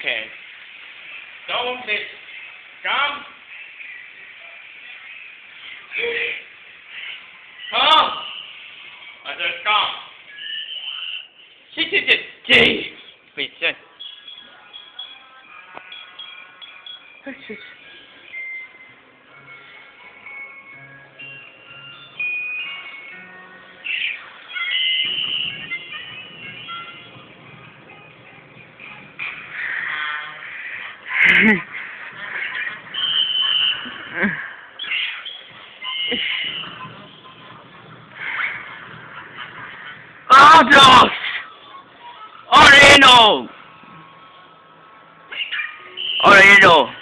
Okay. Don't sit. Come. Come. I said come. Sit. Gee. Please sit. Sit. Carlos! Oreno!